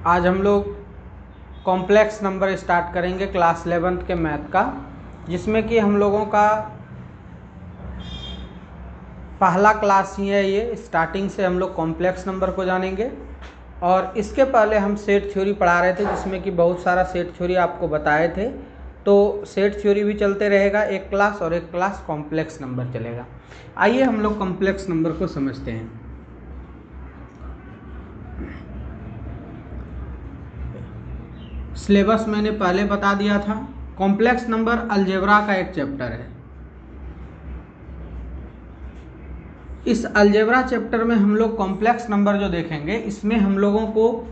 आज हम लोग कॉम्प्लेक्स नंबर स्टार्ट करेंगे क्लास 11th के मैथ का, जिसमें कि हम लोगों का पहला क्लास ही है। ये स्टार्टिंग से हम लोग कॉम्प्लेक्स नंबर को जानेंगे और इसके पहले हम सेट थ्योरी पढ़ा रहे थे, जिसमें कि बहुत सारा सेट थ्योरी आपको बताए थे। तो सेट थ्योरी भी चलते रहेगा एक क्लास, और एक क्लास कॉम्प्लेक्स नंबर चलेगा। आइए हम लोग कॉम्प्लेक्स नंबर को समझते हैं। सिलेबस मैंने पहले बता दिया था। कॉम्प्लेक्स नंबर अलजेब्रा का एक चैप्टर है। इस अलजेब्रा चैप्टर में हम लोग कॉम्प्लेक्स नंबर जो देखेंगे, इसमें हम लोगों को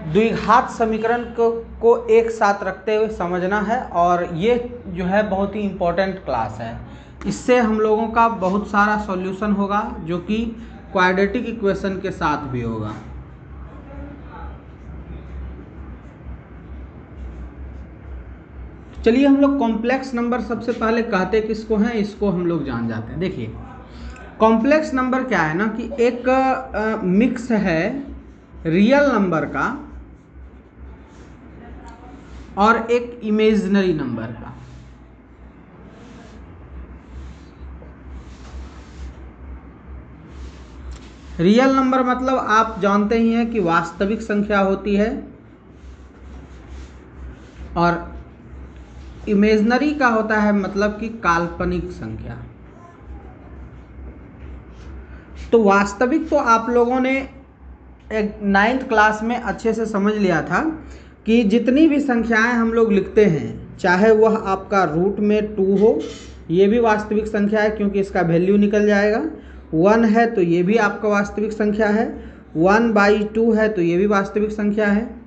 द्विघात समीकरण को एक साथ रखते हुए समझना है, और ये जो है बहुत ही इम्पोर्टेंट क्लास है। इससे हम लोगों का बहुत सारा सॉल्यूशन होगा, जो कि क्वाड्रेटिक इक्वेशन के साथ भी होगा। चलिए हम लोग कॉम्प्लेक्स नंबर सबसे पहले कहते किसको हैं, इसको हम लोग जान जाते हैं। देखिए कॉम्प्लेक्स नंबर क्या है ना, कि एक मिक्स है रियल नंबर का और एक इमेजिनरी नंबर का। रियल नंबर मतलब आप जानते ही हैं कि वास्तविक संख्या होती है, और इमेजिनरी का होता है मतलब कि काल्पनिक संख्या। तो वास्तविक तो आप लोगों ने एक 9th क्लास में अच्छे से समझ लिया था कि जितनी भी संख्याएं हम लोग लिखते हैं, चाहे वह आपका रूट में 2 हो, ये भी वास्तविक संख्या है क्योंकि इसका वैल्यू निकल जाएगा। 1 है तो ये भी आपका वास्तविक संख्या है। 1/2 है तो ये भी वास्तविक संख्या है।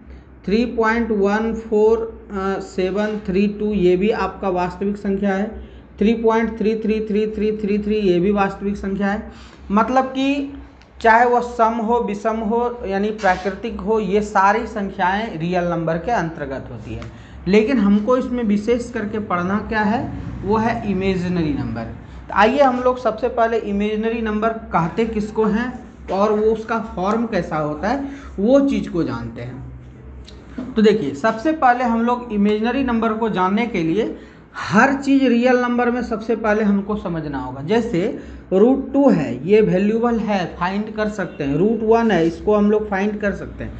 3.14732 ये भी आपका वास्तविक संख्या है। 3.333333 ये भी वास्तविक संख्या है। मतलब कि चाहे वह सम हो, विषम हो, यानी प्राकृतिक हो, ये सारी संख्याएं रियल नंबर के अंतर्गत होती है। लेकिन हमको इसमें विशेष करके पढ़ना क्या है, वो है इमेजिनरी नंबर। तो आइए हम लोग सबसे पहले इमेजिनरी नंबर कहते किसको हैं और वो उसका फॉर्म कैसा होता है, वो चीज़ को जानते हैं। तो देखिए सबसे पहले हम लोग इमेजिनरी नंबर को जानने के लिए हर चीज़ रियल नंबर में सबसे पहले हमको समझना होगा। जैसे √2 है, ये वैल्यूबल है, फाइंड कर सकते हैं। √1 है, इसको हम लोग फाइंड कर सकते हैं।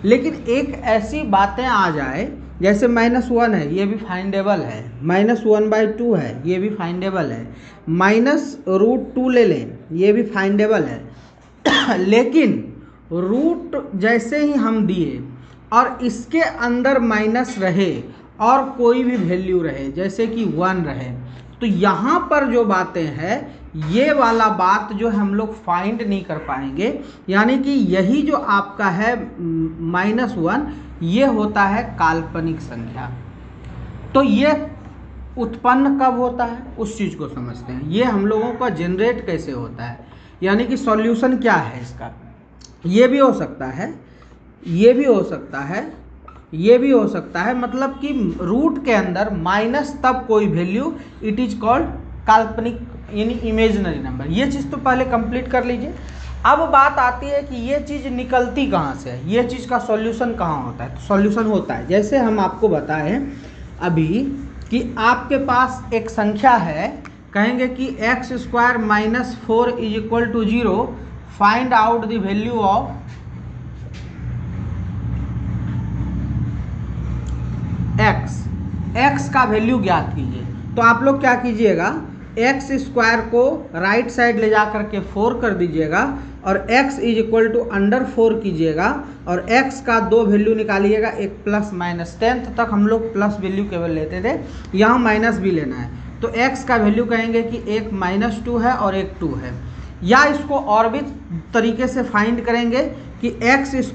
लेकिन एक ऐसी बातें आ जाए जैसे -1 है, ये भी फाइंडेबल है। -1/2 है, ये भी फाइंडेबल है। -√2 ले लें, ये भी फाइंडेबल है। लेकिन रूट जैसे ही हम दिए और इसके अंदर माइनस रहे और कोई भी वैल्यू रहे, जैसे कि 1 रहे, तो यहाँ पर जो बातें हैं, ये वाला बात जो हम लोग फाइंड नहीं कर पाएंगे। यानी कि यही जो आपका है -1, ये होता है काल्पनिक संख्या। तो ये उत्पन्न कब होता है, उस चीज़ को समझते हैं। ये हम लोगों का जनरेट कैसे होता है, यानी कि सॉल्यूशन क्या है इसका। ये भी हो सकता है, ये भी हो सकता है, ये भी हो सकता है। मतलब कि रूट के अंदर माइनस तब कोई वैल्यू, इट इज कॉल्ड काल्पनिक यानी इमेजिनरी नंबर। ये चीज़ तो पहले कंप्लीट कर लीजिए। अब बात आती है कि ये चीज़ निकलती कहाँ से है, ये चीज़ का सॉल्यूशन कहाँ होता है। तो सॉल्यूशन होता है, जैसे हम आपको बताएं अभी कि आपके पास एक संख्या है, कहेंगे कि x² - 4 = 0, find out the value of x का वैल्यू ज्ञात कीजिए। तो आप लोग क्या कीजिएगा, x² को राइट साइड ले जा करके 4 कर दीजिएगा और x = √4 कीजिएगा, और x का 2 वैल्यू निकालिएगा, एक प्लस माइनस। 10th तक हम लोग प्लस वैल्यू केवल लेते थे, यहाँ माइनस भी लेना है। तो x का वैल्यू कहेंगे कि एक -2 है और एक 2 है। या इसको और भी तरीके से फाइंड करेंगे कि x² -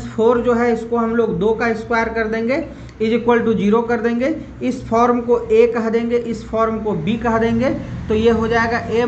4 जो है, इसको हम लोग 2 का स्क्वायर कर देंगे, = 0 कर देंगे। इस फॉर्म को a कह देंगे, इस फॉर्म को b कह देंगे। तो ये हो जाएगा a -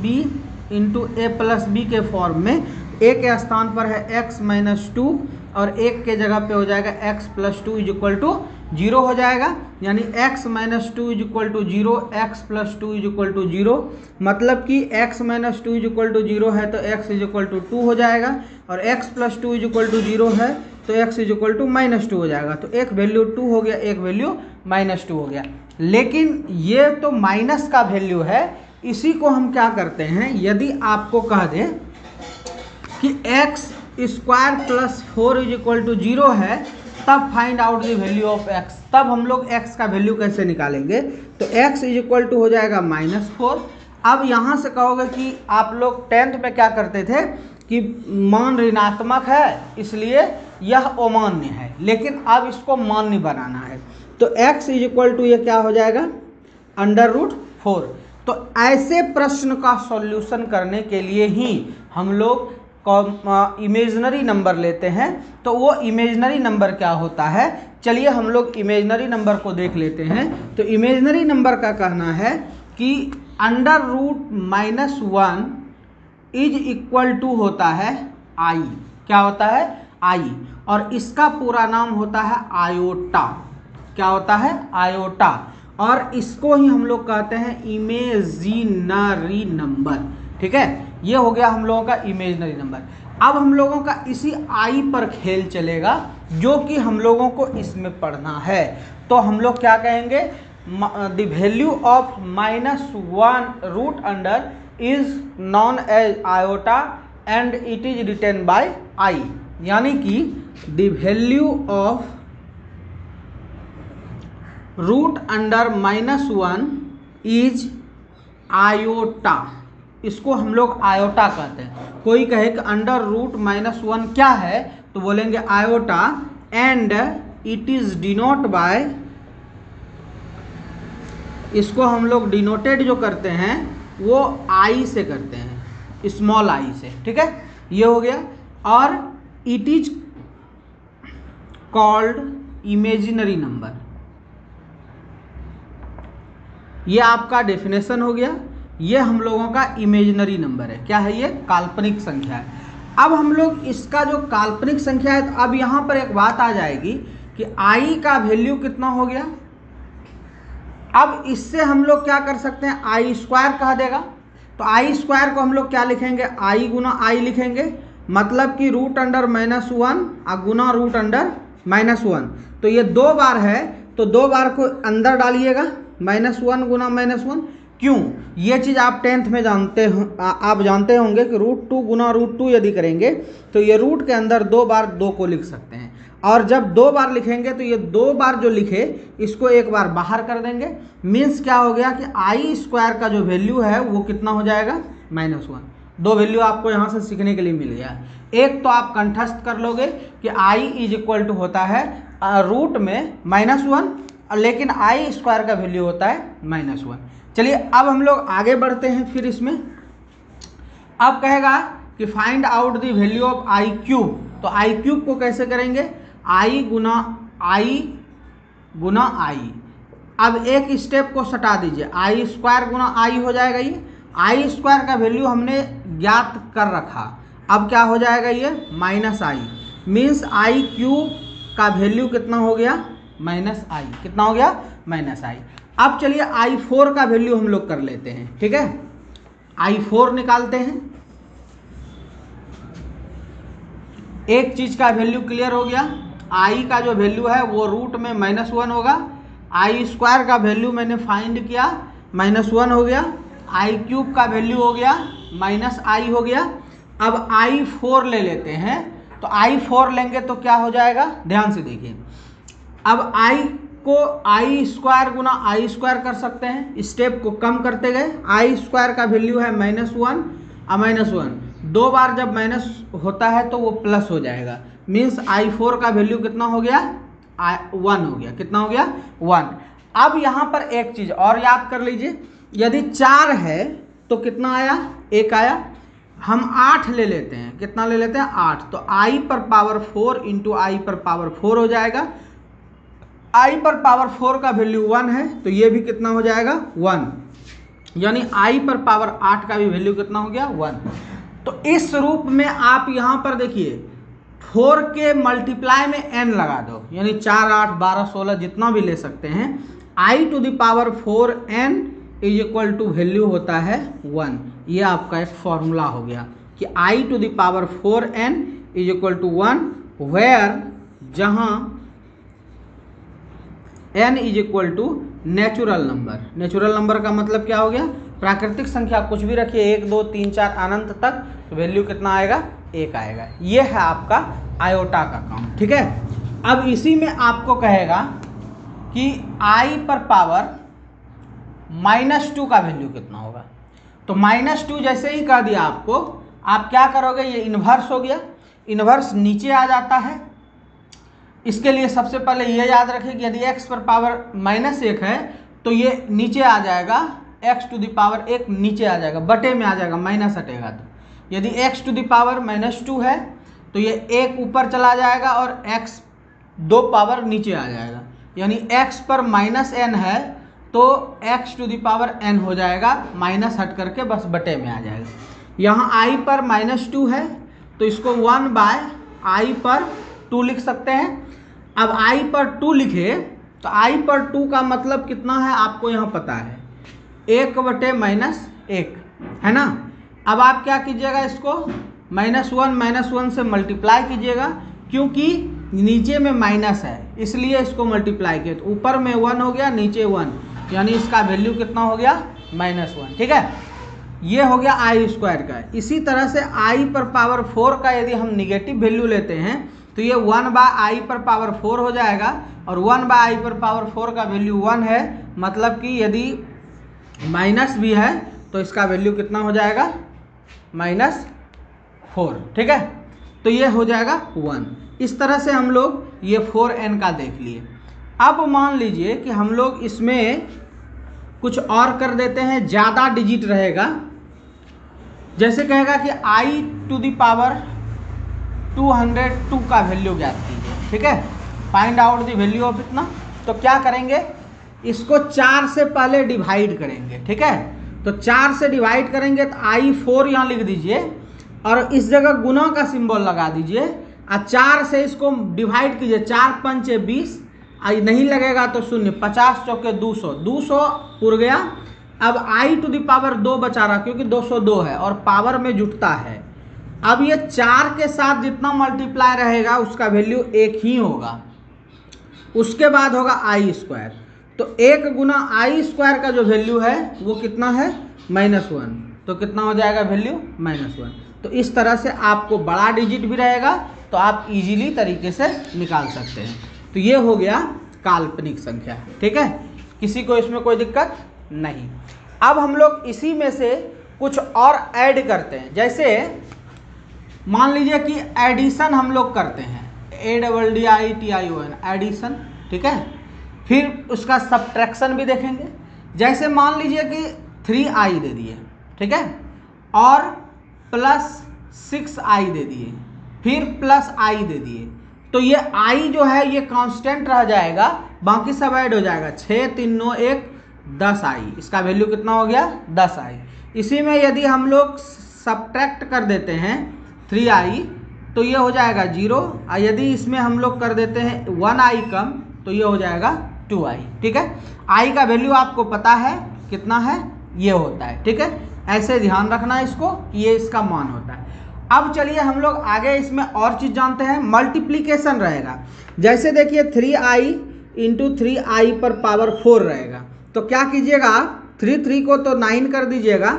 b × a + b के फॉर्म में। ए के स्थान पर है x माइनस 2 और 1 के जगह पे हो जाएगा x plus 2 is equal to 0 हो जाएगा, यानी x minus 2 is equal to 0, x plus 2 is equal to 0, मतलब कि x minus 2 is equal to 0 है तो x इज इक्वल टू 2 हो जाएगा, और x plus 2 is equal to 0 है तो x is equal to minus 2 हो जाएगा। तो एक वैल्यू 2 हो गया, एक वैल्यू माइनस 2 हो गया। लेकिन ये तो माइनस का वैल्यू है, इसी को हम क्या करते हैं, यदि आपको कह दें कि x square plus 4 is equal to 0 है, तब find out the value of x, तब हम लोग x का वैल्यू कैसे निकालेंगे, तो x इज इक्वल टू हो जाएगा -4। अब यहाँ से कहोगे कि आप लोग 10th में क्या करते थे कि मान ऋणात्मक है इसलिए यह अमान्य है, लेकिन अब इसको मान्य बनाना है, तो x इज इक्वल टू ये क्या हो जाएगा √4। तो ऐसे प्रश्न का सॉल्यूशन करने के लिए ही हम लोग इमेजनरी नंबर लेते हैं। तो वो इमेजनरी नंबर क्या होता है, चलिए हम लोग इमेजनरी नंबर को देख लेते हैं। तो इमेजनरी नंबर का कहना है कि √-1 इज इक्वल टू होता है i, क्या होता है i, और इसका पूरा नाम होता है आयोटा, क्या होता है आयोटा, और इसको ही हम लोग कहते हैं इमेजिनरी नंबर। ठीक है, ये हो गया हम लोगों का इमेजिनरी नंबर। अब हम लोगों का इसी आई पर खेल चलेगा जो कि हम लोगों को इसमें पढ़ना है। तो हम लोग क्या कहेंगे, the value of -1 is known as iota and it is written by I, यानी कि the value of √1 is iota, इसको हम लोग आयोटा कहते हैं। कोई कहे कि √-1 क्या है, तो बोलेंगे iota, and it is denote by, इसको हम लोग डिनोटेड जो करते हैं वो आई से करते हैं, स्मॉल आई से। ठीक है, ये हो गया। और it is called imaginary number, ये आपका डेफिनेशन हो गया। ये हम लोगों का इमेजिनरी नंबर है, क्या है ये, काल्पनिक संख्या है। अब हम लोग इसका जो काल्पनिक संख्या है, तो अब यहाँ पर एक बात आ जाएगी कि i का वैल्यू कितना हो गया। अब इससे हम लोग क्या कर सकते हैं, आई स्क्वायर कह देगा, तो आई स्क्वायर को हम लोग क्या लिखेंगे, आई गुना आई लिखेंगे, मतलब कि √1 गुना √1। तो ये 2 बार है, तो 2 बार को अंदर डालिएगा, -1 गुना -1। क्यों, ये चीज़ आप 10th में जानते हो, आप जानते होंगे कि √2 गुना √2 यदि करेंगे तो ये रूट के अंदर 2 बार 2 को लिख सकते हैं, और जब 2 बार लिखेंगे तो ये 2 बार जो लिखे इसको एक बार बाहर कर देंगे। मीन्स क्या हो गया कि आई स्क्वायर का जो वैल्यू है वो कितना हो जाएगा, -1। 2 वैल्यू आपको यहाँ से सीखने के लिए मिल गया। एक तो आप कंठस्थ कर लोगे कि i इज इक्वल टू होता है रूट में -1, लेकिन आई स्क्वायर का वैल्यू होता है -1। चलिए अब हम लोग आगे बढ़ते हैं। फिर इसमें अब कहेगा कि find out the value of I cube, तो आई क्यूब को कैसे करेंगे, आई गुना आई। अब एक स्टेप को सटा दीजिए, आई स्क्वायर गुना आई हो जाएगा। ये आई स्क्वायर का वैल्यू हमने ज्ञात कर रखा, अब क्या हो जाएगा ये -i, मीन्स आई क्यूब का वैल्यू कितना हो गया, -i, कितना हो गया, -i। अब चलिए i4 का वैल्यू हम लोग कर लेते हैं। ठीक है, i4 निकालते हैं। एक चीज का वैल्यू क्लियर हो गया, i का जो वैल्यू है वो रूट में -1 होगा, आई स्क्वायर का वैल्यू मैंने फाइंड किया -1 हो गया, आई क्यूब का वैल्यू हो गया -i हो गया। अब i4 ले लेते हैं, तो i4 लेंगे तो क्या हो जाएगा, ध्यान से देखिए। अब i को आई स्क्वायर गुना आई स्क्वायर कर सकते हैं, स्टेप को कम करते गए। आई स्क्वायर का वैल्यू है -1 -1, 2 बार जब माइनस होता है तो वो प्लस हो जाएगा, मीन्स i4 का वैल्यू कितना हो गया, 1 हो गया। कितना हो गया, 1। अब यहाँ पर एक चीज़ और याद कर लीजिए, यदि 4 है तो कितना आया, 1 आया। हम 8 ले लेते हैं, कितना ले लेते हैं, 8, तो i पर पावर 4 इंटू आई पर पावर 4 हो जाएगा। i पर पावर 4 का वैल्यू 1 है, तो ये भी कितना हो जाएगा, 1, यानी i पर पावर 8 का भी वैल्यू कितना हो गया, 1। तो इस रूप में आप यहाँ पर देखिए 4 के मल्टीप्लाई में n लगा दो, यानी 4, 8, 12, 16 जितना भी ले सकते हैं। i to the power 4n is equal to value होता है 1। ये आपका एक फॉर्मूला हो गया कि i to the power 4n is equal to 1, where जहाँ n is equal to natural number. Natural number का मतलब क्या हो गया? प्राकृतिक संख्या कुछ भी रखिए, 1, 2, 3, 4 अनंत तक, तो वैल्यू कितना आएगा? 1 आएगा। ये है आपका आयोटा का काम, ठीक है। अब इसी में आपको कहेगा कि i पर पावर -2 का वैल्यू कितना होगा। तो -2 जैसे ही कह दिया आपको, आप क्या करोगे? ये इन्वर्स हो गया, इन्वर्स नीचे आ जाता है। इसके लिए सबसे पहले ये याद रखें कि यदि x पर पावर -1 है तो ये नीचे आ जाएगा, x टू द पावर 1 नीचे आ जाएगा, बटे में आ जाएगा, माइनस हटेगा। तो यदि x टू द पावर -2 है तो ये 1 ऊपर चला जाएगा और x 2 पावर नीचे आ जाएगा, यानी x पर -n है तो x to the power n हो जाएगा, माइनस हट करके बस बटे में आ जाएगा। यहाँ i पर -2 है तो इसको 1/i पर 2 लिख सकते हैं। अब i पर 2 लिखे तो i पर 2 का मतलब कितना है आपको यहाँ पता है, 1/-1 है ना। अब आप क्या कीजिएगा? इसको -1 से मल्टीप्लाई कीजिएगा, क्योंकि नीचे में माइनस है इसलिए इसको मल्टीप्लाई किया, तो ऊपर में 1 हो गया, नीचे 1, यानी इसका वैल्यू कितना हो गया? -1, ठीक है। ये हो गया i² का। इसी तरह से i पर पावर 4 का यदि हम निगेटिव वैल्यू लेते हैं तो ये 1/i पर पावर 4 हो जाएगा, और 1/i पर पावर 4 का वैल्यू 1 है, मतलब कि यदि माइनस भी है तो इसका वैल्यू कितना हो जाएगा? -4, ठीक है। तो ये हो जाएगा 1। इस तरह से हम लोग ये 4n का देख लिए। अब मान लीजिए कि हम लोग इसमें कुछ और कर देते हैं, ज़्यादा डिजिट रहेगा। जैसे कहेगा कि i टू द पावर 202 का वैल्यू ज्ञात कीजिए, ठीक है। Find out the value of इतना। तो क्या करेंगे? इसको 4 से पहले डिवाइड करेंगे, ठीक है। तो 4 से डिवाइड करेंगे तो i4 यहाँ लिख दीजिए और इस जगह गुना का सिंबल लगा दीजिए, और 4 से इसको डिवाइड कीजिए, 4 पंचे 20, आई नहीं लगेगा तो 0, 50 चौके 200, 200 उड़ गया। अब i टू द पावर 2 बचा रहा, क्योंकि 202 है और पावर में जुटता है। अब ये 4 के साथ जितना मल्टीप्लाई रहेगा उसका वैल्यू 1 ही होगा, उसके बाद होगा i²। तो 1 गुना i² का जो वैल्यू है वो कितना है? -1। तो कितना हो जाएगा वैल्यू? -1। तो इस तरह से आपको बड़ा डिजिट भी रहेगा तो आप इजीली तरीके से निकाल सकते हैं। तो ये हो गया काल्पनिक संख्या, ठीक है। किसी को इसमें कोई दिक्कत नहीं। अब हम लोग इसी में से कुछ और ऐड करते हैं। जैसे मान लीजिए कि एडिशन हम लोग करते हैं, ADDITION, एडिशन, ठीक है। फिर उसका सब्ट्रैक्शन भी देखेंगे। जैसे मान लीजिए कि 3i दे दिए, ठीक है, और +6i दे दिए, फिर +i दे दिए, तो ये i जो है ये कांस्टेंट रह जाएगा, बाकी सब ऐड हो जाएगा। 6, 3, 9, 1, 10i, इसका वैल्यू कितना हो गया? 10i। इसी में यदि हम लोग सब्ट्रैक्ट कर देते हैं 3i तो ये हो जाएगा 0, और यदि इसमें हम लोग कर देते हैं 1i कम तो ये हो जाएगा 2i, ठीक है। i का वैल्यू आपको पता है कितना है, ये होता है, ठीक है। ऐसे ध्यान रखना है इसको कि ये इसका मान होता है। अब चलिए हम लोग आगे इसमें और चीज़ जानते हैं, मल्टीप्लिकेशन रहेगा। जैसे देखिए 3i × 3i पर पावर 4 रहेगा, तो क्या कीजिएगा? 3 को तो 9 कर दीजिएगा,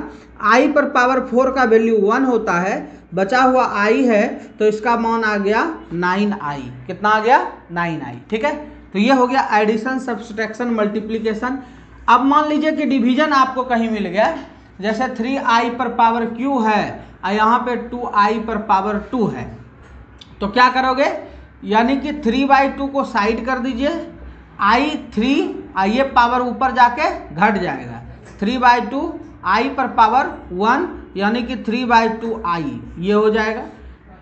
i पर पावर 4 का वैल्यू 1 होता है, बचा हुआ i है तो इसका मान आ गया 9i। कितना आ गया? 9i, ठीक है। तो ये हो गया एडिशन, सब्सट्रैक्शन, मल्टीप्लिकेशन। अब मान लीजिए कि डिवीजन आपको कहीं मिल गया, जैसे 3i पर पावर q है और यहाँ पे 2i पर पावर 2 है, तो क्या करोगे? यानी कि 3/2 को साइड कर दीजिए, i3 ये पावर ऊपर जाके घट जाएगा, 3/2 i पर पावर 1 यानी कि 3/2i ये हो जाएगा।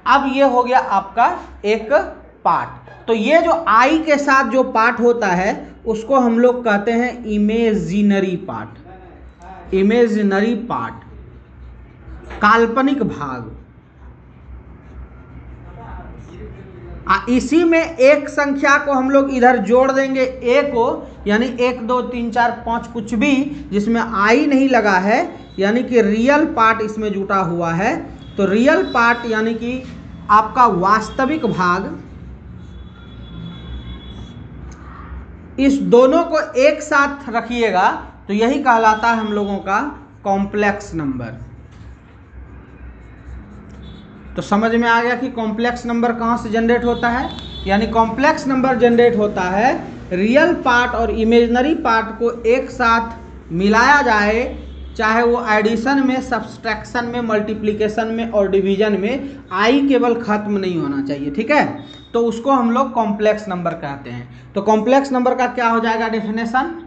अब ये हो गया आपका एक पार्ट। तो ये जो i के साथ जो पार्ट होता है उसको हम लोग कहते हैं इमेजिनरी पार्ट, इमेजिनरी पार्ट, काल्पनिक भाग। इसी में एक संख्या को हम लोग इधर जोड़ देंगे ए को, यानी 1 2 3 4 5 कुछ भी जिसमें आई नहीं लगा है, यानी कि रियल पार्ट इसमें जुटा हुआ है। तो रियल पार्ट यानी कि आपका वास्तविक भाग, इस दोनों को एक साथ रखिएगा तो यही कहलाता है हम लोगों का कॉम्प्लेक्स नंबर। तो समझ में आ गया कि कॉम्प्लेक्स नंबर कहाँ से जनरेट होता है। यानी कॉम्प्लेक्स नंबर जनरेट होता है रियल पार्ट और इमेजिनरी पार्ट को एक साथ मिलाया जाए, चाहे वो एडिशन में, सब्सट्रैक्शन में, मल्टीप्लिकेशन में और डिवीजन में, आई केवल खत्म नहीं होना चाहिए, ठीक है। तो उसको हम लोग कॉम्प्लेक्स नंबर कहते हैं। तो कॉम्प्लेक्स नंबर का क्या हो जाएगा definition?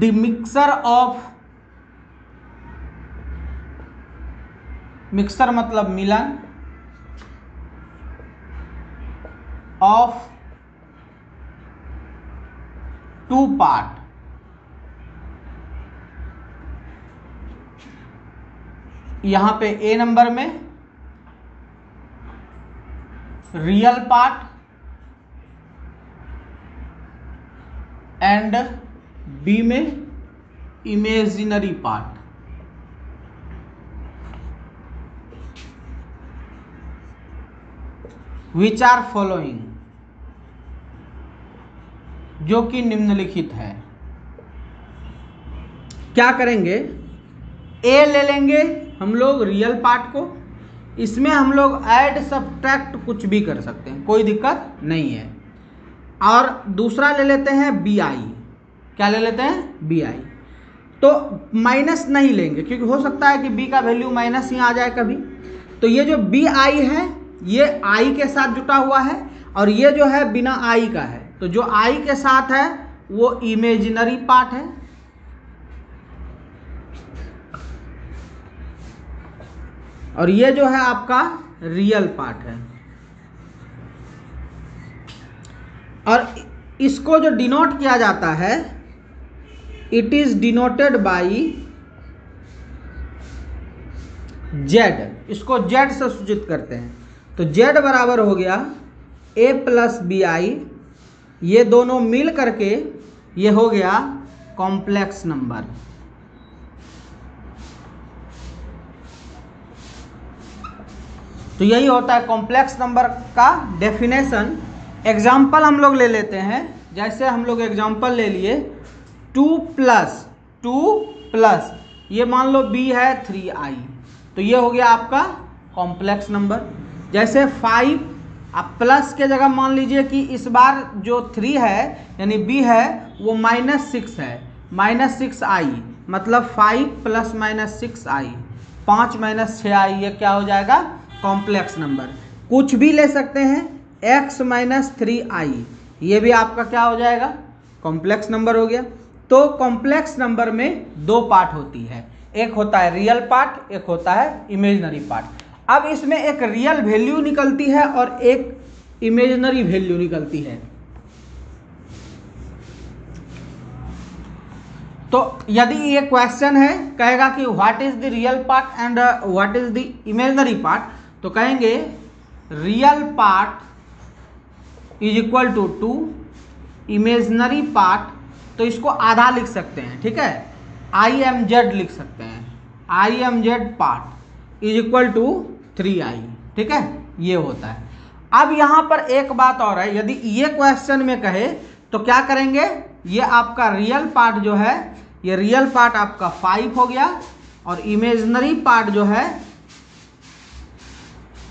The mixer of, mixer मतलब मिलन, ऑफ टू पार्ट, यहां पे ए नंबर में रियल पार्ट एंड बी में imaginary part. Which are following, जो कि निम्नलिखित है। क्या करेंगे? ए ले लेंगे हम लोग रियल पार्ट को, इसमें हम लोग ऐड सब्ट्रैक्ट कुछ भी कर सकते हैं, कोई दिक्कत नहीं है। और दूसरा ले लेते हैं बी आई। क्या ले लेते हैं? B I. तो माइनस नहीं लेंगे क्योंकि हो सकता है कि बी का वैल्यू माइनस ही आ जाए कभी। तो ये जो बी आई है ये आई के साथ जुटा हुआ है और ये जो है बिना आई का है। तो जो आई के साथ है वो इमेजिनरी पार्ट है और ये जो है आपका रियल पार्ट है। और इसको जो डिनोट किया जाता है, it is denoted by Z. इसको जेड से सूचित करते हैं। तो जेड बराबर हो गया ए प्लस बी आई, ये दोनों मिल करके ये हो गया कॉम्प्लेक्स नंबर। तो यही होता है कॉम्प्लेक्स नंबर का डेफिनेशन। एग्जाम्पल हम लोग ले लेते हैं। जैसे हम लोग एग्जाम्पल ले लिए 2 प्लस ये मान लो b है 3i, तो ये हो गया आपका कॉम्प्लेक्स नंबर। जैसे 5 आप प्लस के जगह मान लीजिए कि इस बार जो 3 है यानी b है वो -6 है, -6i मतलब 5 + -6i, 5 - 6i, ये क्या हो जाएगा? Complex number. कुछ भी ले सकते हैं, x - 3i, ये भी आपका क्या हो जाएगा? कॉम्प्लेक्स नंबर हो गया। तो कॉम्प्लेक्स नंबर में दो पार्ट होती है, एक होता है रियल पार्ट, एक होता है इमेजिनरी पार्ट। अब इसमें एक रियल वैल्यू निकलती है और एक इमेजिनरी वैल्यू निकलती है। तो यदि ये क्वेश्चन है, कहेगा कि what is the real part and what is the imaginary part, तो कहेंगे real part is equal to 2, imaginary part तो इसको आधा लिख सकते हैं, ठीक है, IMZ लिख सकते हैं, IMZ part is equal to 3i, ठीक है, ये होता है। अब यहाँ पर एक बात और है, यदि ये क्वेश्चन में कहे तो क्या करेंगे? ये आपका रियल पार्ट जो है, ये रियल पार्ट आपका 5 हो गया और इमेजिनरी पार्ट जो है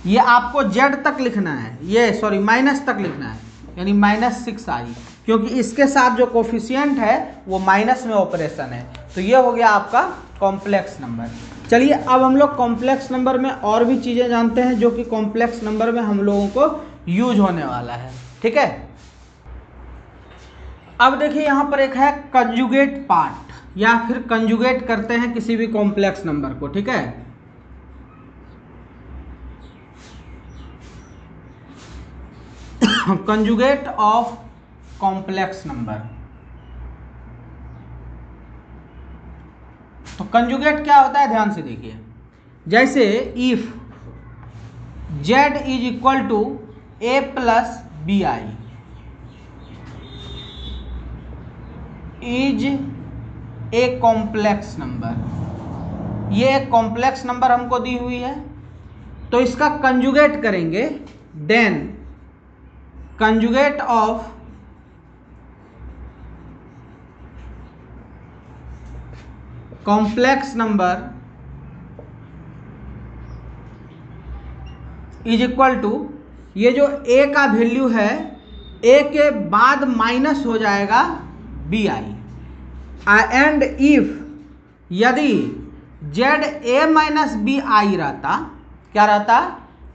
ये आपको z तक लिखना है, ये सॉरी माइनस तक लिखना है, यानी -6i, क्योंकि इसके साथ जो कोफिशिएंट है वो माइनस में ऑपरेशन है। तो ये हो गया आपका कॉम्प्लेक्स नंबर। चलिए अब हम लोग कॉम्प्लेक्स नंबर में और भी चीज़ें जानते हैं जो कि कॉम्प्लेक्स नंबर में हम लोगों को यूज होने वाला है, ठीक है। अब देखिए यहाँ पर एक है कंजुगेट पार्ट, या फिर कंजुगेट करते हैं किसी भी कॉम्प्लेक्स नंबर को, ठीक है। Conjugate of complex number. तो कंजुगेट क्या होता है, ध्यान से देखिए। जैसे if Z is equal to A plus B I is a complex number. ये एक कॉम्प्लेक्स नंबर हमको दी हुई है, तो इसका कंजुगेट करेंगे, then conjugate of complex number is equal to, ये जो a का वैल्यू है a के बाद माइनस हो जाएगा बी आई, एंड इफ यदि Z A minus B I रहता, क्या रहता,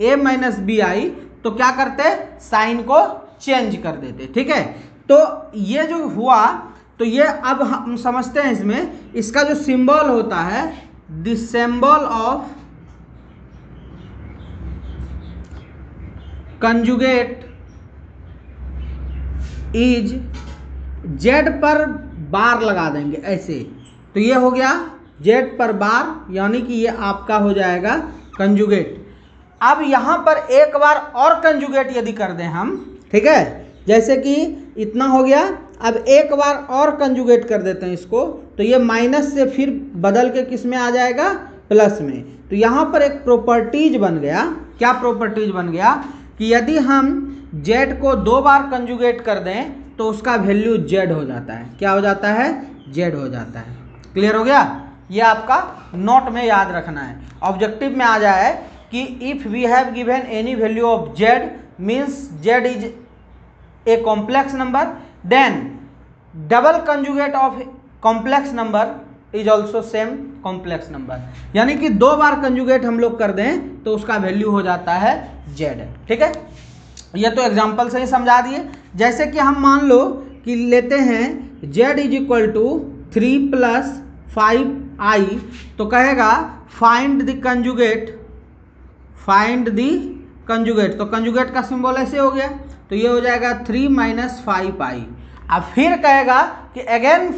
a माइनस बी आई, तो क्या करते, साइन को चेंज कर देते। ठीक है, तो ये जो हुआ, तो ये अब हम समझते हैं इसमें, इसका जो सिंबल होता है, the symbol of conjugate is, Z पर बार लगा देंगे ऐसे, तो ये हो गया जेड पर बार, यानी कि ये आपका हो जाएगा कंजुगेट। अब यहां पर एक बार और कंजुगेट यदि कर दें हम, ठीक है, जैसे कि इतना हो गया, अब एक बार और कंजुगेट कर देते हैं इसको, तो ये माइनस से फिर बदल के किस में आ जाएगा, प्लस में। तो यहाँ पर एक प्रॉपर्टीज बन गया, क्या प्रॉपर्टीज बन गया, कि यदि हम जेड को 2 बार कंजुगेट कर दें तो उसका वैल्यू जेड हो जाता है। क्या हो जाता है, जेड हो जाता है। क्लियर हो गया, ये आपका नोट में याद रखना है। ऑब्जेक्टिव में आ जाए कि if we have given any value of Z means Z is a complex number, then double conjugate of complex number is also same complex number, यानी कि 2 बार कंजुगेट हम लोग कर दें तो उसका वैल्यू हो जाता है जेड। ठीक है, ये तो एग्जाम्पल से ही समझा दिए। जैसे कि हम मान लो कि लेते हैं Z is equal to 3 + 5i, तो कहेगा find the conjugate, find the conjugate, तो कंजुगेट का सिंबल ऐसे हो गया, तो ये हो जाएगा 3 - 5i। अब फिर कहेगा कि अगेन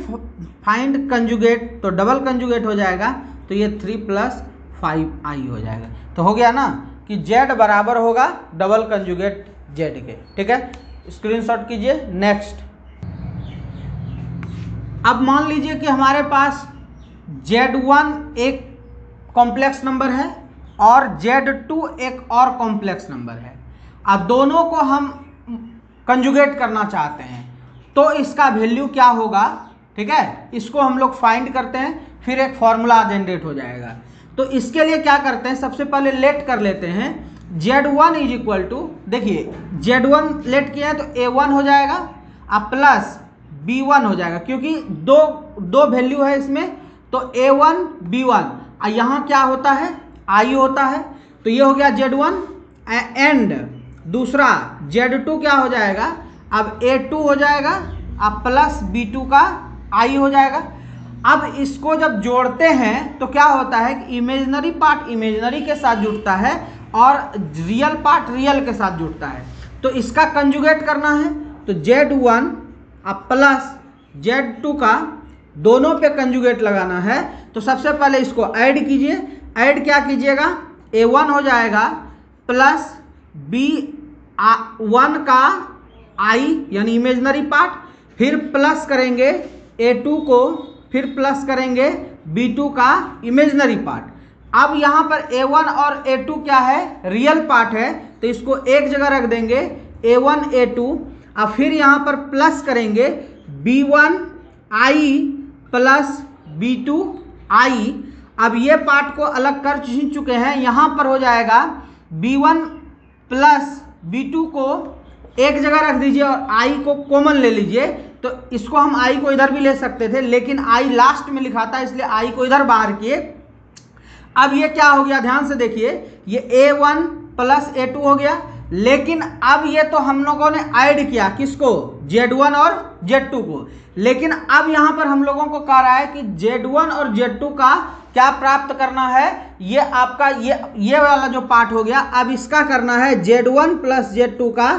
फाइंड कंजुगेट, तो डबल कंजुगेट हो जाएगा, तो ये 3 + 5i हो जाएगा। तो हो गया ना कि z बराबर होगा डबल कंजुगेट z के। ठीक है, स्क्रीनशॉट कीजिए। नेक्स्ट, अब मान लीजिए कि हमारे पास z1 एक कॉम्प्लेक्स नंबर है और z2 एक और कॉम्प्लेक्स नंबर है। अब दोनों को हम कंजुगेट करना चाहते हैं, तो इसका वैल्यू क्या होगा, ठीक है, इसको हम लोग फाइंड करते हैं, फिर एक फॉर्मूला जनरेट हो जाएगा। तो इसके लिए क्या करते हैं, सबसे पहले लेट कर लेते हैं z1 इज इक्वल टू, देखिए z1 लेट किया है तो a1 हो जाएगा, अब प्लस b1 हो जाएगा, क्योंकि दो वैल्यू है इसमें, तो a1 b1, और यहाँ क्या होता है, i होता है, तो ये हो गया z1, एंड दूसरा z2 क्या हो जाएगा, अब a2 हो जाएगा, अब प्लस b2 का i हो जाएगा। अब इसको जब जोड़ते हैं तो क्या होता है कि इमेजिनरी पार्ट इमेजिनरी के साथ जुड़ता है और रियल पार्ट रियल के साथ जुड़ता है, तो इसका कंजुगेट करना है, तो z1 अब प्लस z2 का दोनों पे कंजुगेट लगाना है। तो सबसे पहले इसको ऐड कीजिए, ऐड क्या कीजिएगा, a1 हो जाएगा प्लस b1 का i यानी इमेजिनरी पार्ट, फिर प्लस करेंगे a2 को, फिर प्लस करेंगे b2 का इमेजिनरी पार्ट। अब यहाँ पर a1 और a2 क्या है, रियल पार्ट है, तो इसको एक जगह रख देंगे a1 a2, अब फिर यहाँ पर प्लस करेंगे b1 i plus b2 i। अब ये पार्ट को अलग कर चुके हैं, यहाँ पर हो जाएगा b1 प्लस b2 को एक जगह रख दीजिए और i को कॉमन ले लीजिए, तो इसको हम i को इधर भी ले सकते थे, लेकिन i लास्ट में लिखा था इसलिए i को इधर बाहर किए। अब ये क्या हो गया, ध्यान से देखिए, ये a1 प्लस a2 हो गया, लेकिन अब ये तो हम लोगों ने ऐड किया किसको, z1 और z2 को, लेकिन अब यहाँ पर हम लोगों को कह रहा है कि z1 और z2 का क्या प्राप्त करना है, ये आपका ये वाला जो पार्ट हो गया, अब इसका करना है z1 प्लस z2 का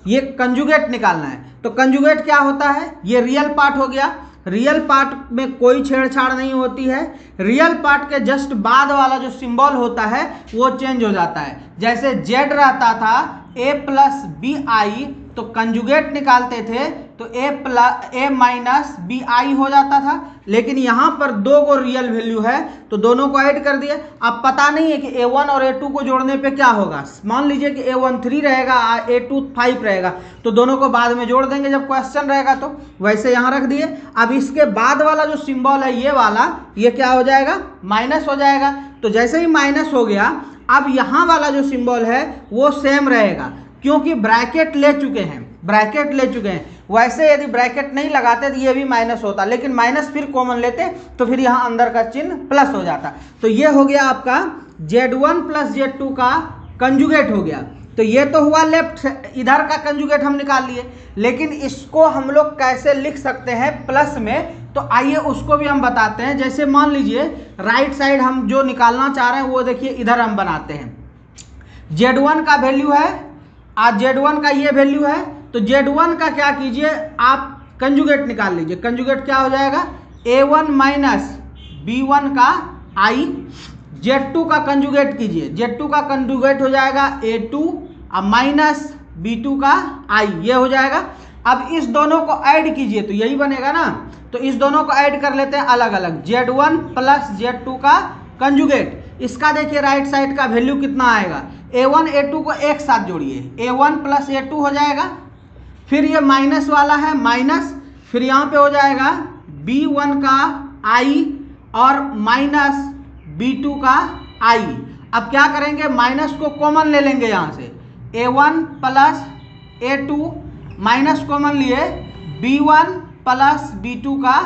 ये कंजुगेट निकालना है। तो कंजुगेट क्या होता है, ये रियल पार्ट हो गया, रियल पार्ट में कोई छेड़छाड़ नहीं होती है, रियल पार्ट के जस्ट बाद वाला जो सिंबल होता है वो चेंज हो जाता है। जैसे z रहता था a प्लस बी आई, तो कंजुगेट निकालते थे तो a माइनस बी आई हो जाता था, लेकिन यहाँ पर दो को रियल वैल्यू है तो दोनों को ऐड कर दिए। अब पता नहीं है कि a1 और a2 को जोड़ने पे क्या होगा। मान लीजिए कि a1 3 रहेगा, a2 5 रहेगा, तो दोनों को बाद में जोड़ देंगे जब क्वेश्चन रहेगा, तो वैसे यहाँ रख दिए। अब इसके बाद वाला जो सिंबल है ये वाला, ये क्या हो जाएगा, माइनस हो जाएगा। तो जैसे ही माइनस हो गया, अब यहाँ वाला जो सिंबल है वो सेम रहेगा, क्योंकि ब्रैकेट ले चुके हैं, ब्रैकेट ले चुके हैं। वैसे यदि ब्रैकेट नहीं लगाते तो ये भी माइनस होता, लेकिन माइनस फिर कॉमन लेते तो फिर यहाँ अंदर का चिन्ह प्लस हो जाता। तो ये हो गया आपका z1 प्लस z2 का कंजुगेट हो गया। तो ये तो हुआ लेफ्ट, इधर का कंजुगेट हम निकाल लिए, लेकिन इसको हम लोग कैसे लिख सकते हैं प्लस में, तो आइए उसको भी हम बताते हैं। जैसे मान लीजिए राइट साइड हम जो निकालना चाह रहे हैं वो देखिए इधर हम बनाते हैं। z1 का वैल्यू है, आज z1 का ये वैल्यू है, तो z1 का क्या कीजिए आप कंजुगेट निकाल लीजिए। कंजुगेट क्या हो जाएगा, a1 माइनस b1 का i। z2 का कंजुगेट कीजिए, z2 का कंजुगेट हो जाएगा a2 माइनस b2 का i, ये हो जाएगा। अब इस दोनों को ऐड कीजिए तो यही बनेगा ना, तो इस दोनों को ऐड कर लेते हैं अलग अलग। z1 प्लस z2 का कंजुगेट, इसका देखिए राइट साइड का वैल्यू कितना आएगा, a1 a2 को एक साथ जोड़िए, a1 प्लस a2 हो जाएगा। फिर ये माइनस वाला है माइनस, फिर यहाँ पे हो जाएगा b1 का i और माइनस b2 का i। अब क्या करेंगे, माइनस को कॉमन ले लेंगे यहाँ से, a1 plus a2 minus common लिए, b1 प्लस b2 का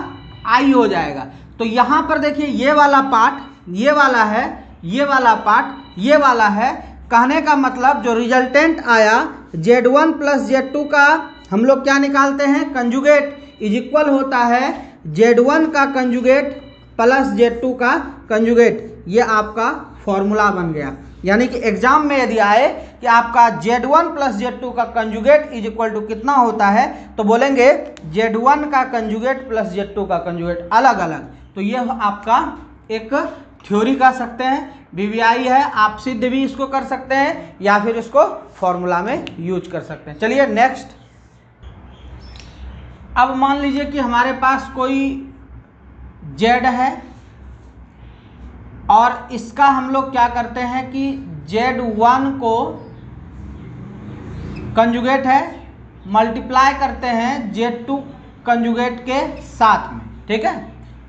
i हो जाएगा। तो यहाँ पर देखिए ये वाला पार्ट, ये वाला है, ये वाला पार्ट, ये वाला है। कहने का मतलब जो रिजल्टेंट आया z1 प्लस z2 का हम लोग क्या निकालते हैं, कंजुगेट इज इक्वल होता है z1 का कंजुगेट प्लस z2 का कंजुगेट। ये आपका फॉर्मूला बन गया। यानी कि एग्जाम में यदि आए कि आपका z1 प्लस z2 का कंजुगेट इज इक्वल टू कितना होता है, तो बोलेंगे z1 का कंजुगेट प्लस z2 का कंजुगेट अलग अलग। तो ये आपका एक थ्योरी कह सकते हैं, वीवीआई है, आप सिद्ध भी इसको कर सकते हैं या फिर इसको फॉर्मूला में यूज कर सकते हैं। चलिए नेक्स्ट। अब मान लीजिए कि हमारे पास कोई z है और इसका हम लोग क्या करते हैं कि z1 को कंजुगेट है मल्टीप्लाई करते हैं z2 कंजुगेट के साथ में, ठीक है।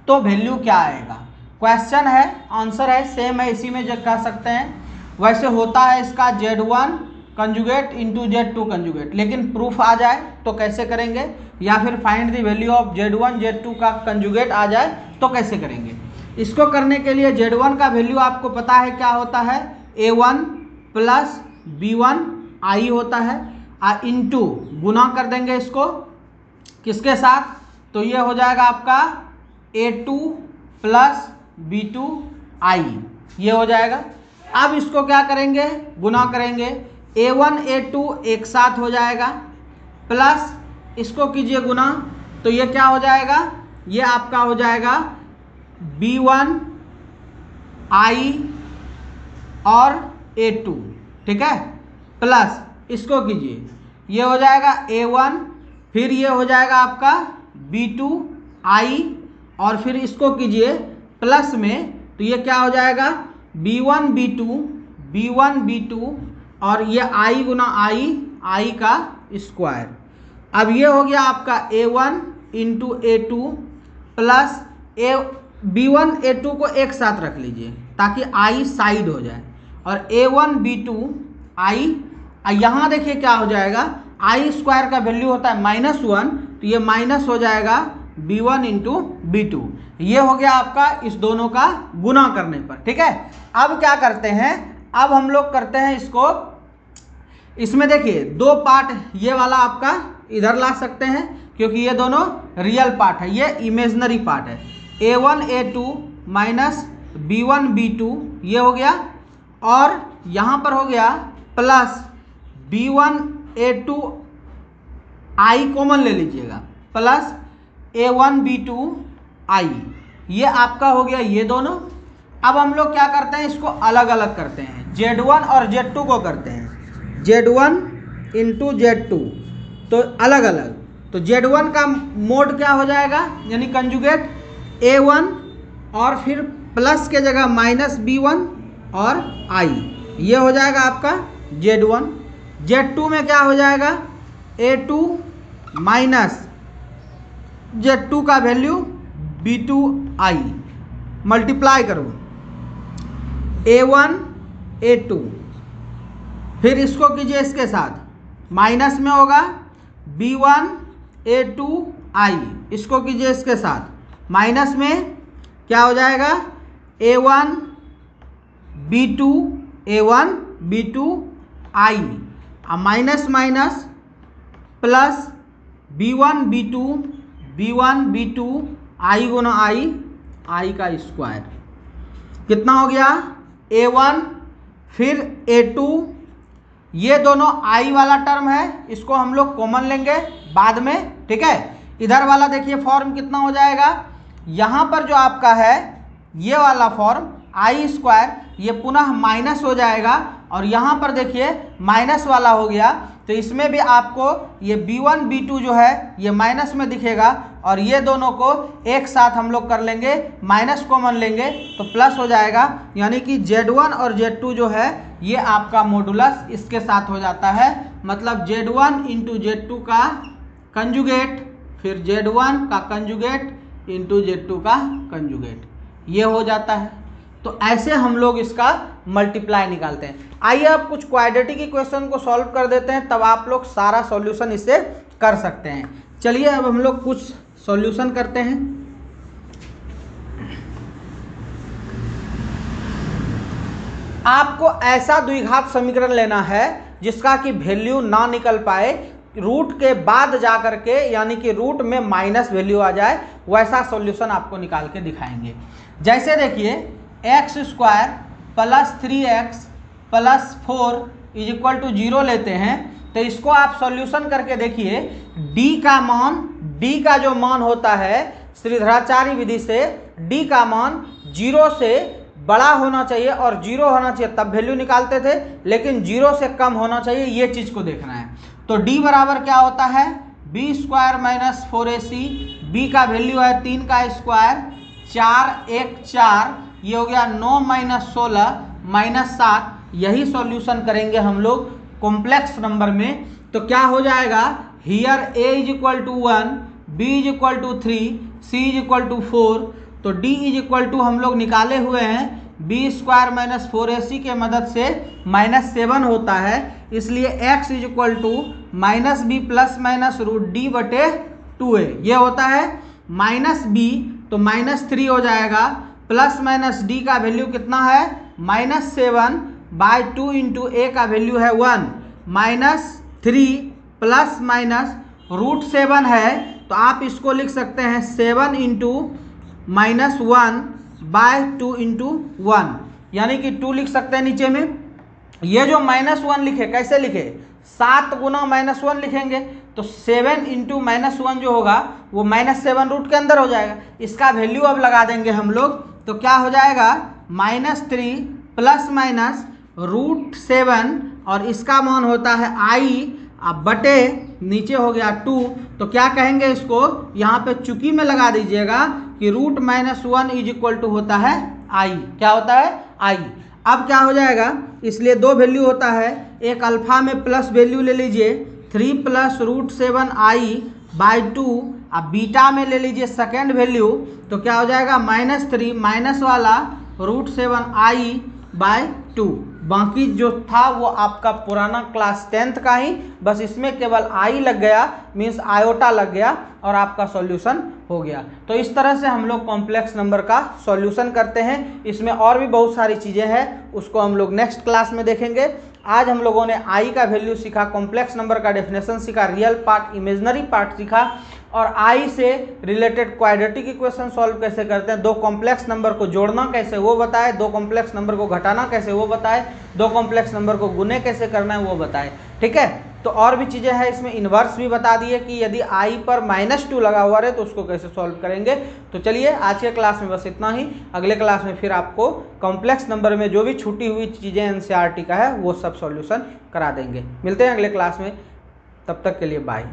तो वैल्यू क्या आएगा, क्वेश्चन है, आंसर है, सेम है, इसी में जो कह सकते हैं। वैसे होता है इसका z1 conjugate into z2 conjugate, लेकिन प्रूफ आ जाए तो कैसे करेंगे, या फिर find the value of z1 z2 का कंजुगेट आ जाए तो कैसे करेंगे। इसको करने के लिए z1 का वैल्यू आपको पता है क्या होता है, a1 प्लस b1 i होता है, इंटू गुना कर देंगे इसको किसके साथ, तो ये हो जाएगा आपका a2 प्लस b2 i, ये हो जाएगा। अब इसको क्या करेंगे, गुना करेंगे, a1 a2 एक साथ हो जाएगा, प्लस इसको कीजिए गुना, तो ये क्या हो जाएगा, ये आपका हो जाएगा b1 i और a2, ठीक है, प्लस इसको कीजिए, ये हो जाएगा a1, फिर ये हो जाएगा आपका b2 i और फिर इसको कीजिए प्लस में, तो ये क्या हो जाएगा b1 b2 और ये i गुना i का स्क्वायर। अब ये हो गया आपका a1 into a2 plus b1 a2 को एक साथ रख लीजिए ताकि i साइड हो जाए, और a1 b2 i, यहाँ देखिए क्या हो जाएगा, i स्क्वायर का वैल्यू होता है -1, तो ये माइनस हो जाएगा b1 इंटू b2। ये हो गया आपका इस दोनों का गुना करने पर, ठीक है। अब क्या करते हैं, अब हम लोग करते हैं इसको, इसमें देखिए दो पार्ट, ये वाला आपका इधर ला सकते हैं क्योंकि ये दोनों रियल पार्ट है, ये इमेजिनरी पार्ट है, a1 a2 minus b1 b2, ये हो गया, और यहाँ पर हो गया plus b1 a2 i common ले लीजिएगा, प्लस A1 B2 I, ये आपका हो गया ये दोनों। अब हम लोग क्या करते हैं, इसको अलग अलग करते हैं, Z1 और Z2 को करते हैं, Z1 इंटू Z2, तो अलग अलग। तो Z1 का मोड क्या हो जाएगा, यानी कंजुगेट A1 और फिर प्लस के जगह माइनस B1 और I, ये हो जाएगा आपका Z1। Z2 में क्या हो जाएगा, A2 माइनस Z2 का वैल्यू B2I, मल्टीप्लाई करो A1 A2, फिर इसको कीजिए इसके साथ, माइनस में होगा B1 A2I, इसको कीजिए इसके साथ, माइनस में क्या हो जाएगा A1 B2 A1 B2I, minus minus plus B1 B2 B1 B2I Guna I का स्क्वायर, कितना हो गया A1 फिर A2, ये दोनों I वाला टर्म है, इसको हम लोग कॉमन लेंगे बाद में, ठीक है। इधर वाला देखिए फॉर्म कितना हो जाएगा, यहाँ पर जो आपका है ये वाला फॉर्म I स्क्वायर, ये पुनः माइनस हो जाएगा, और यहाँ पर देखिए माइनस वाला हो गया, तो इसमें भी आपको ये B1 B2 जो है ये माइनस में दिखेगा, और ये दोनों को एक साथ हम लोग कर लेंगे, माइनस कॉमन लेंगे तो प्लस हो जाएगा, यानी कि Z1 और Z2 जो है ये आपका मॉडुलस इसके साथ हो जाता है, मतलब Z1 इंटू Z2 का कंजुगेट, फिर Z1 का कंजुगेट इंटू Z2 का कंजुगेट, ये हो जाता है। तो ऐसे हम लोग इसका मल्टीप्लाई निकालते हैं। आइए अब कुछ क्वाड्रेटिक इक्वेशन को सॉल्व कर देते हैं, तब आप लोग सारा सॉल्यूशन इससे कर सकते हैं। चलिए अब हम लोग कुछ सॉल्यूशन करते हैं। आपको ऐसा द्विघात समीकरण लेना है जिसका कि वैल्यू ना निकल पाए, रूट के बाद जा करके, यानी कि रूट में माइनस वैल्यू आ जाए, वैसा सॉल्यूशन आपको निकाल के दिखाएंगे। जैसे देखिए x square plus 3x plus 4 is equal to 0 लेते हैं, तो इसको आप सॉल्यूशन करके देखिए, d का जो मान होता है श्रीधराचार्य विधि से, d का मान 0 से बड़ा होना चाहिए और 0 होना चाहिए, तब वैल्यू निकालते थे, लेकिन 0 से कम होना चाहिए, ये चीज़ को देखना है। तो d बराबर क्या होता है, b square minus 4ac, b का वैल्यू है 3 का स्क्वायर, 4 1 4, ये हो गया 9 माइनस 16 माइनस 7, यही सॉल्यूशन करेंगे हम लोग कॉम्प्लेक्स नंबर में। तो क्या हो जाएगा, here a is equal to 1, b is equal to 3, c is equal to 4, तो d इज इक्वल टू हम लोग निकाले हुए हैं b स्क्वायर माइनस 4ac के मदद से माइनस 7 होता है, इसलिए x is equal to minus B plus minus root D बटे 2a, ये होता है माइनस b, तो माइनस 3 हो जाएगा, प्लस माइनस d का वैल्यू कितना है माइनस 7 बाय 2 इंटू a का वैल्यू है 1, माइनस 3 प्लस माइनस रूट 7 है, तो आप इसको लिख सकते हैं 7 इंटू माइनस 1 बाय 2 इंटू 1, यानी कि 2 लिख सकते हैं नीचे में। ये जो माइनस 1 लिखे, कैसे लिखे, 7 गुना माइनस 1 लिखेंगे, तो 7 इंटू माइनस 1 जो होगा वो माइनस 7 रूट के अंदर हो जाएगा, इसका वैल्यू अब लगा देंगे हम लोग, तो क्या हो जाएगा माइनस 3 प्लस माइनस रूट 7, और इसका मान होता है i, अब बटे नीचे हो गया 2, तो क्या कहेंगे इसको, यहाँ पे चुकी में लगा दीजिएगा कि root minus 1 is equal to होता है i, क्या होता है i। अब क्या हो जाएगा, इसलिए दो वैल्यू होता है, एक अल्फा में प्लस वैल्यू ले लीजिए 3 प्लस रूट 7 i बाई 2, अब बीटा में ले लीजिए सेकेंड वैल्यू, तो क्या हो जाएगा माइनस 3 माइनस वाला रूट 7 i बाय 2, बाकी जो था वो आपका पुराना क्लास 10th का ही, बस इसमें केवल आई लग गया, मीन्स आयोटा लग गया, और आपका सॉल्यूशन हो गया। तो इस तरह से हम लोग कॉम्प्लेक्स नंबर का सॉल्यूशन करते हैं। इसमें और भी बहुत सारी चीज़ें हैं, उसको हम लोग नेक्स्ट क्लास में देखेंगे। आज हम लोगों ने आई का वैल्यू सीखा, कॉम्प्लेक्स नंबर का डेफिनेशन सीखा, रियल पार्ट इमेजिनरी पार्ट सीखा, और आई से रिलेटेड क्वाड्रेटिक इक्वेशन सॉल्व कैसे करते हैं, दो कॉम्प्लेक्स नंबर को जोड़ना कैसे वो बताए, दो कॉम्प्लेक्स नंबर को घटाना कैसे वो बताए, दो कॉम्प्लेक्स नंबर को गुने कैसे करना है वो बताए। ठीक है। तो और भी चीज़ें हैं इसमें, इन्वर्स भी बता दिए कि यदि i पर -2 लगा हुआ रहे तो उसको कैसे सॉल्व करेंगे। तो चलिए आज के क्लास में बस इतना ही, अगले क्लास में फिर आपको कॉम्प्लेक्स नंबर में जो भी छूटी हुई चीज़ें एनसीईआरटी का है वो सब सॉल्यूशन करा देंगे। मिलते हैं अगले क्लास में, तब तक के लिए बाय।